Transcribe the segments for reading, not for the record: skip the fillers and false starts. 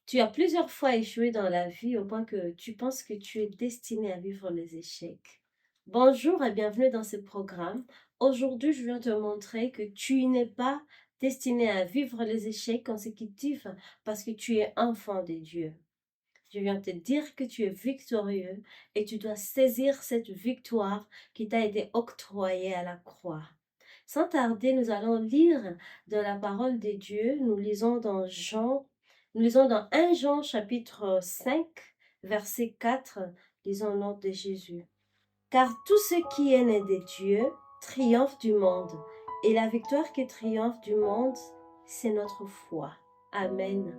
Tu as plusieurs fois échoué dans la vie au point que tu penses que tu es destiné à vivre les échecs. Bonjour et bienvenue dans ce programme. Aujourd'hui, je viens te montrer que tu n'es pas destiné à vivre les échecs consécutifs parce que tu es enfant de Dieu. Je viens te dire que tu es victorieux et tu dois saisir cette victoire qui t'a été octroyée à la croix. Sans tarder, nous allons lire de la parole de Dieu. Nous lisons dans 1 Jean chapitre 5, verset 4, lisons au nom de Jésus. Car tout ce qui est né de Dieu triomphe du monde, et la victoire qui triomphe du monde, c'est notre foi. Amen.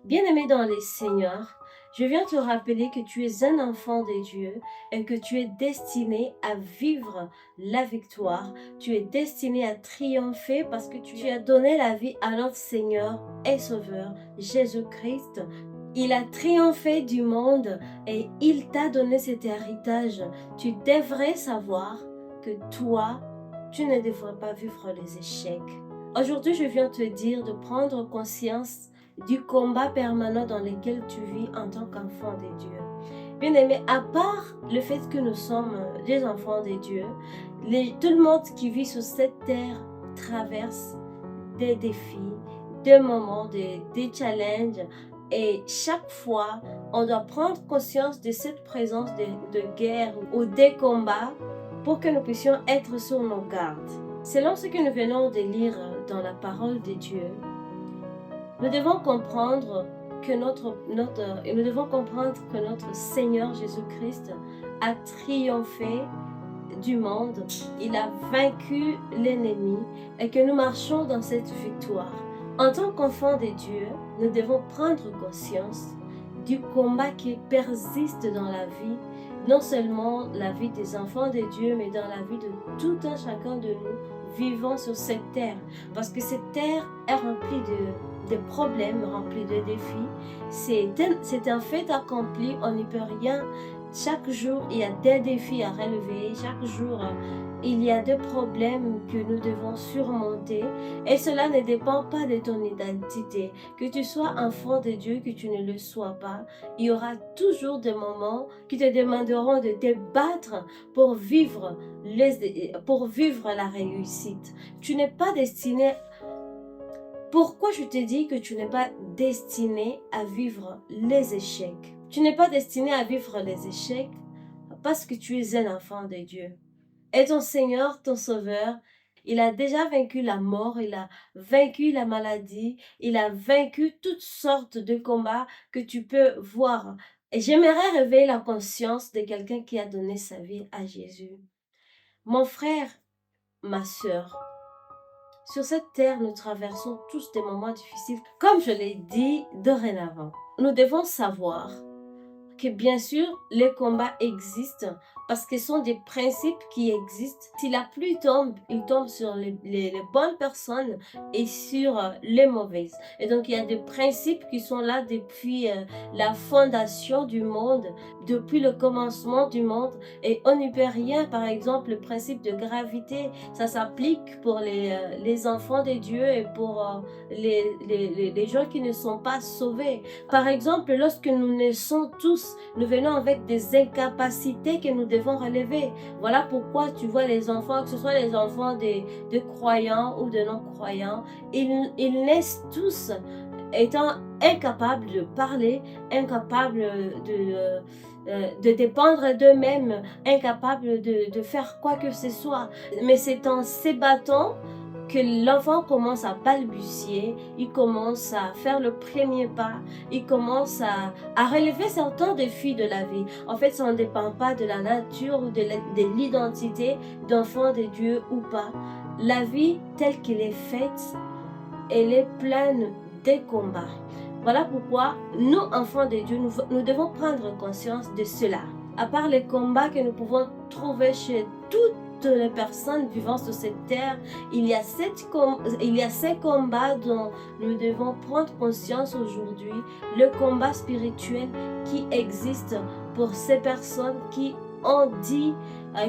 Bien-aimé dans les Seigneurs, je viens te rappeler que tu es un enfant de Dieu et que tu es destiné à vivre la victoire. Tu es destiné à triompher parce que tu as donné la vie à notre Seigneur et Sauveur, Jésus-Christ. Il a triomphé du monde et il t'a donné cet héritage. Tu devrais savoir que toi, tu ne devrais pas vivre les échecs. Aujourd'hui, je viens te dire de prendre conscience du combat permanent dans lequel tu vis en tant qu'enfant de Dieu. Bien-aimé, à part le fait que nous sommes des enfants de Dieu, tout le monde qui vit sur cette terre traverse des défis, des moments, des challenges. Et chaque fois, on doit prendre conscience de cette présence de guerre ou des combats pour que nous puissions être sur nos gardes. Selon ce que nous venons de lire dans la parole de Dieu, nous devons comprendre que notre Seigneur Jésus-Christ a triomphé du monde. Il a vaincu l'ennemi et que nous marchons dans cette victoire. En tant qu'enfants de Dieu, nous devons prendre conscience du combat qui persiste dans la vie, non seulement la vie des enfants de Dieu, mais dans la vie de tout un chacun de nous vivant sur cette terre. Parce que cette terre est remplie de problèmes, remplie de défis. C'est un fait accompli, on n'y peut rien. Chaque jour, il y a des défis à relever. Chaque jour, il y a des problèmes que nous devons surmonter. Et cela ne dépend pas de ton identité. Que tu sois enfant de Dieu, que tu ne le sois pas, il y aura toujours des moments qui te demanderont de te battre pour vivre la réussite. Tu n'es pas destiné. Pourquoi je te dis que tu n'es pas destiné à vivre les échecs? Tu n'es pas destiné à vivre les échecs parce que tu es un enfant de Dieu. Et ton Seigneur, ton Sauveur, il a déjà vaincu la mort, il a vaincu la maladie, il a vaincu toutes sortes de combats que tu peux voir. Et j'aimerais réveiller la conscience de quelqu'un qui a donné sa vie à Jésus. Mon frère, ma sœur, sur cette terre, nous traversons tous des moments difficiles. Comme je l'ai dit dorénavant, nous devons savoir que bien sûr, les combats existent parce que ce sont des principes qui existent. Si la pluie tombe, il tombe sur les bonnes personnes et sur les mauvaises. Et donc, il y a des principes qui sont là depuis la fondation du monde, depuis le commencement du monde. Et on n'y peut rien. Par exemple, le principe de gravité, ça s'applique pour les enfants de Dieu et pour les gens qui ne sont pas sauvés. Par exemple, lorsque nous naissons tous, nous venons avec des incapacités que nous devons relever. Voilà pourquoi tu vois les enfants, que ce soit les enfants de croyants ou de non-croyants, ils naissent tous étant incapables de parler, incapables de dépendre d'eux-mêmes, incapables de faire quoi que ce soit. Mais c'est en s'ébattant que l'enfant commence à balbutier, il commence à faire le premier pas, il commence à relever certains défis de la vie. En fait, ça ne dépend pas de la nature ou de l'identité d'enfant de Dieu ou pas. La vie telle qu'elle est faite, elle est pleine de combats. Voilà pourquoi nous, enfants de Dieu, nous devons prendre conscience de cela. À part les combats que nous pouvons trouver chez toutes les personnes vivant sur cette terre, il y a ces combats dont nous devons prendre conscience aujourd'hui, le combat spirituel qui existe pour ces personnes qui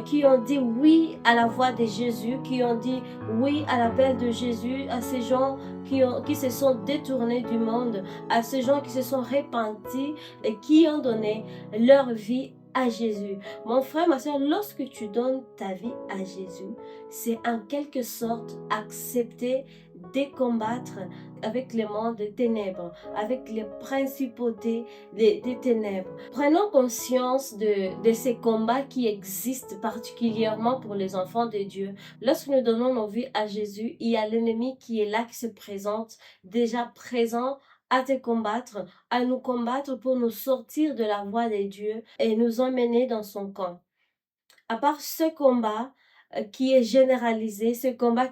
qui ont dit oui à la voix de Jésus, qui ont dit oui à l'appel de Jésus, à ces gens qui se sont détournés du monde, à ces gens qui se sont repentis et qui ont donné leur vie à Jésus. Mon frère, ma soeur, lorsque tu donnes ta vie à Jésus, c'est en quelque sorte accepter de combattre avec le monde des ténèbres, avec les principautés des ténèbres. Prenons conscience de ces combats qui existent particulièrement pour les enfants de Dieu. Lorsque nous donnons nos vies à Jésus, il y a l'ennemi qui est là, qui se présente, déjà présent à te combattre, à nous combattre pour nous sortir de la voie de Dieu et nous emmener dans son camp. À part ce combat qui est généralisé, ce combat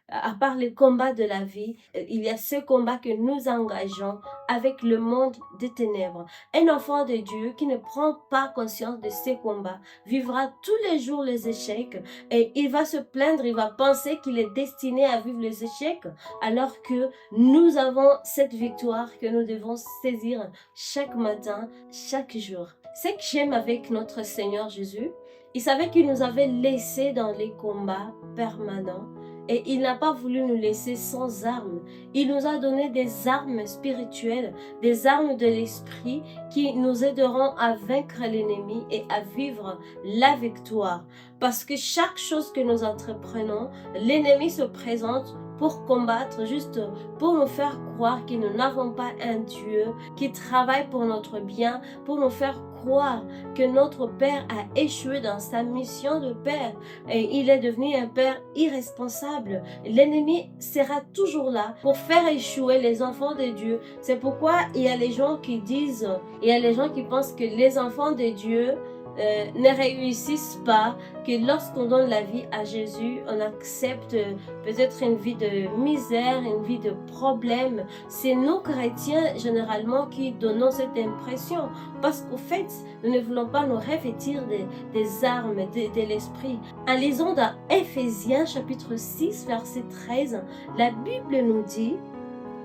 à part les combats de la vie, il y a ce combat que nous engageons avec le monde des ténèbres. Un enfant de Dieu qui ne prend pas conscience de ces combats vivra tous les jours les échecs et il va se plaindre, il va penser qu'il est destiné à vivre les échecs alors que nous avons cette victoire que nous devons saisir chaque matin, chaque jour. Ce que j'aime avec notre Seigneur Jésus, il savait qu'il nous avait laissés dans les combats permanents et il n'a pas voulu nous laisser sans armes. Il nous a donné des armes spirituelles, des armes de l'esprit qui nous aideront à vaincre l'ennemi et à vivre la victoire. Parce que chaque chose que nous entreprenons, l'ennemi se présente pour combattre, juste pour nous faire croire que nous n'avons pas un Dieu qui travaille pour notre bien, pour nous faire croire que notre Père a échoué dans sa mission de Père et il est devenu un Père irresponsable. L'ennemi sera toujours là pour faire échouer les enfants de Dieu. C'est pourquoi il y a les gens qui disent, il y a les gens qui pensent que les enfants de Dieu ne réussissent pas, que lorsqu'on donne la vie à Jésus, on accepte peut-être une vie de misère, une vie de problème. C'est nous chrétiens généralement qui donnons cette impression parce qu'au fait, nous ne voulons pas nous revêtir des armes de l'esprit. En lisant dans Éphésiens chapitre 6 verset 13, la Bible nous dit: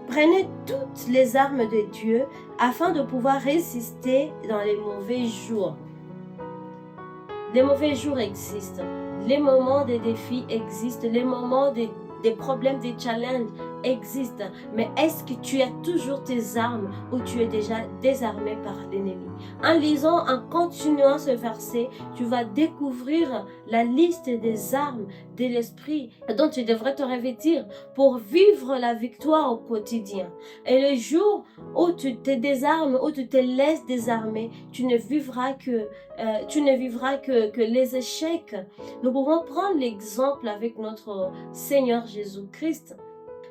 prenez toutes les armes de Dieu afin de pouvoir résister dans les mauvais jours. Les mauvais jours existent, les moments des défis existent, les moments des problèmes, des challenges existent. Mais est-ce que tu as toujours tes armes ou tu es déjà désarmé par l'ennemi? En lisant, en continuant ce verset, tu vas découvrir la liste des armes de l'esprit dont tu devrais te revêtir pour vivre la victoire au quotidien. Et le jour où tu te désarmes, où tu te laisses désarmer, tu ne vivras que les échecs. Nous pouvons prendre l'exemple avec notre Seigneur Jésus-Christ.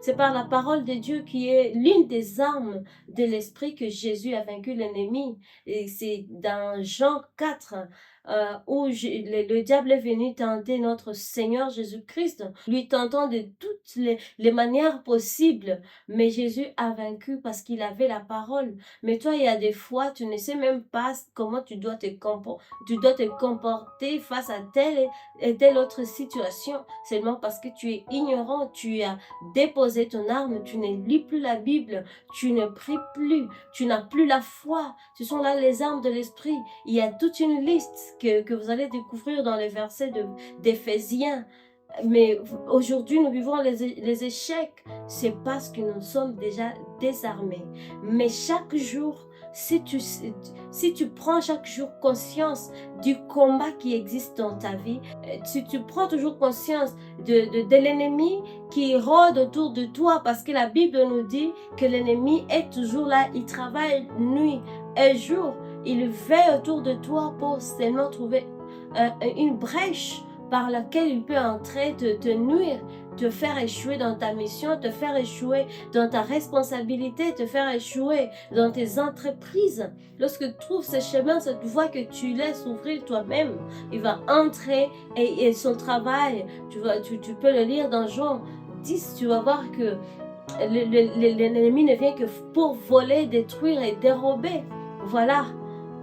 C'est par la parole de Dieu qui est l'une des armes de l'esprit que Jésus a vaincu l'ennemi. Et c'est dans Jean 4 où le diable est venu tenter notre Seigneur Jésus-Christ, lui tentant de toutes les manières possibles. Mais Jésus a vaincu parce qu'il avait la parole. Mais toi, il y a des fois, tu ne sais même pas comment tu dois te comporter face à telle et telle autre situation, seulement parce que tu es ignorant, tu as déposé ton arme, tu ne lis plus la Bible, tu ne pries plus, tu n'as plus la foi. Ce sont là les armes de l'esprit. Il y a toute une liste que vous allez découvrir dans les versets d'Éphésiens. Mais aujourd'hui, nous vivons les échecs. C'est parce que nous sommes déjà désarmés. Mais chaque jour, si tu prends chaque jour conscience du combat qui existe dans ta vie, si tu prends toujours conscience de l'ennemi qui rôde autour de toi, parce que la Bible nous dit que l'ennemi est toujours là, il travaille nuit et jour, il veille autour de toi pour seulement trouver une brèche par laquelle il peut entrer, te nuire, te faire échouer dans ta mission, te faire échouer dans ta responsabilité, te faire échouer dans tes entreprises. Lorsque tu trouves ce chemin, cette voie que tu laisses ouvrir toi-même, il va entrer et son travail, tu peux le lire dans Jean 10, tu vas voir que l'ennemi ne vient que pour voler, détruire et dérober. Voilà.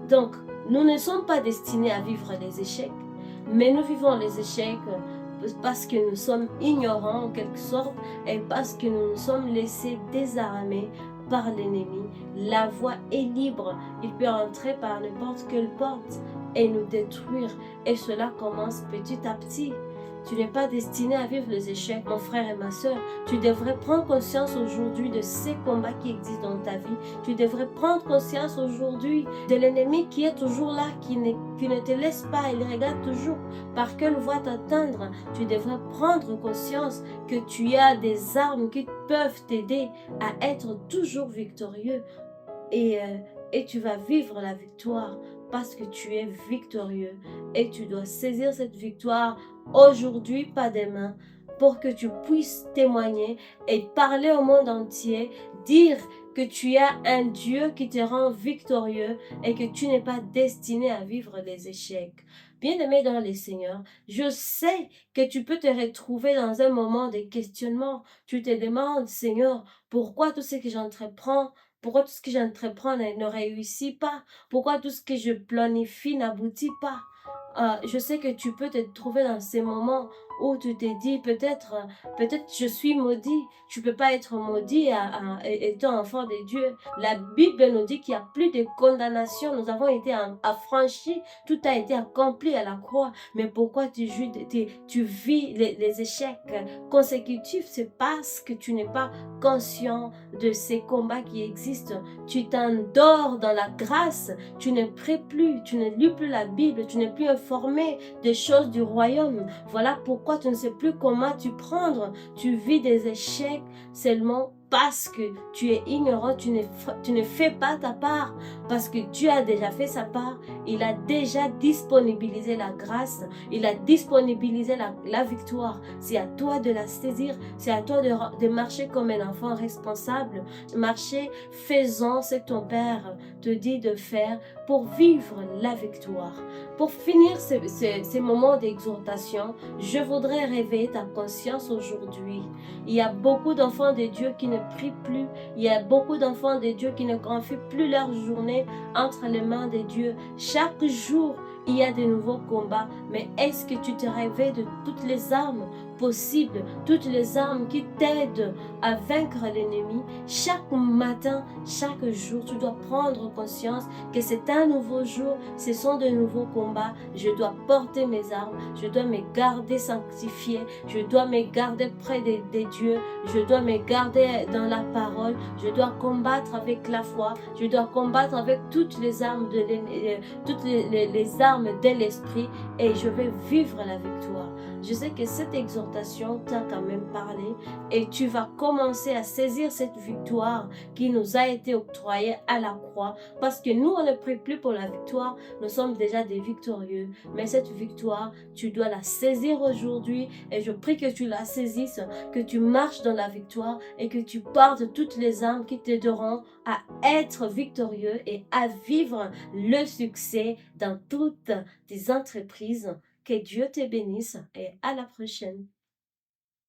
Donc, nous ne sommes pas destinés à vivre les échecs, mais nous vivons les échecs parce que nous sommes ignorants en quelque sorte et parce que nous nous sommes laissés désarmer par l'ennemi. La voie est libre, il peut entrer par n'importe quelle porte. et nous détruire. Et cela commence petit à petit. Tu n'es pas destiné à vivre les échecs, mon frère et ma soeur. Tu devrais prendre conscience aujourd'hui de ces combats qui existent dans ta vie. Tu devrais prendre conscience aujourd'hui de l'ennemi qui est toujours là, qui ne te laisse pas. Il regarde toujours par quelle voie t'atteindre. Tu devrais prendre conscience que tu as des armes qui peuvent t'aider à être toujours victorieux. Et tu vas vivre la victoire parce que tu es victorieux. Et tu dois saisir cette victoire aujourd'hui, pas demain, pour que tu puisses témoigner et parler au monde entier, dire que tu as un Dieu qui te rend victorieux et que tu n'es pas destiné à vivre les échecs. Bien-aimé dans les Seigneurs, je sais que tu peux te retrouver dans un moment de questionnement. Tu te demandes, Seigneur, pourquoi tout ce que j'entreprends, pourquoi tout ce que j'entreprends ne réussit pas? Pourquoi tout ce que je planifie n'aboutit pas? Je sais que tu peux te trouver dans ces moments où tu te dis peut-être je suis maudit. Tu peux pas être maudit étant enfant de Dieu. La Bible nous dit qu'il n'y a plus de condamnation. Nous avons été affranchis. Tout a été accompli à la croix. Mais pourquoi tu vis les échecs consécutifs? C'est parce que tu n'es pas conscient de ces combats qui existent. Tu t'endors dans la grâce. Tu ne pries plus. Tu ne lis plus la Bible. Tu n'es plus informé des choses du royaume. Voilà pourquoi tu ne sais plus comment tu prendre. Tu vis des échecs seulement parce que tu es ignorant, tu ne fais pas ta part, parce que Dieu a déjà fait sa part, il a déjà disponibilisé la grâce, il a disponibilisé la victoire. C'est à toi de la saisir, c'est à toi de marcher comme un enfant responsable, de marcher faisant ce que ton Père te dit de faire pour vivre la victoire. Pour finir ces moments d'exhortation, je voudrais réveiller ta conscience aujourd'hui. Il y a beaucoup d'enfants de Dieu qui ne prient plus. Il y a beaucoup d'enfants de Dieu qui ne confient plus leur journée entre les mains de Dieu. Chaque jour, il y a de nouveaux combats. Mais est-ce que tu te réveilles de toutes les armes possibles, toutes les armes qui t'aident à vaincre l'ennemi? Chaque matin, chaque jour, tu dois prendre conscience que c'est un nouveau jour, ce sont de nouveaux combats. Je dois porter mes armes, je dois me garder sanctifié, je dois me garder près de Dieu, je dois me garder dans la parole, je dois combattre avec la foi, je dois combattre avec toutes les armes toutes les armes de l'esprit, et je vais vivre la victoire. Je sais que cette exhortation t'a quand même parlé et tu vas commencer à saisir cette victoire qui nous a été octroyée à la croix, parce que nous on ne prie plus pour la victoire, nous sommes déjà des victorieux. Mais cette victoire, tu dois la saisir aujourd'hui, et je prie que tu la saisisses, que tu marches dans la victoire et que tu portes toutes les armes qui t'aideront à être victorieux et à vivre le succès dans toutes tes entreprises. Que Dieu te bénisse et à la prochaine.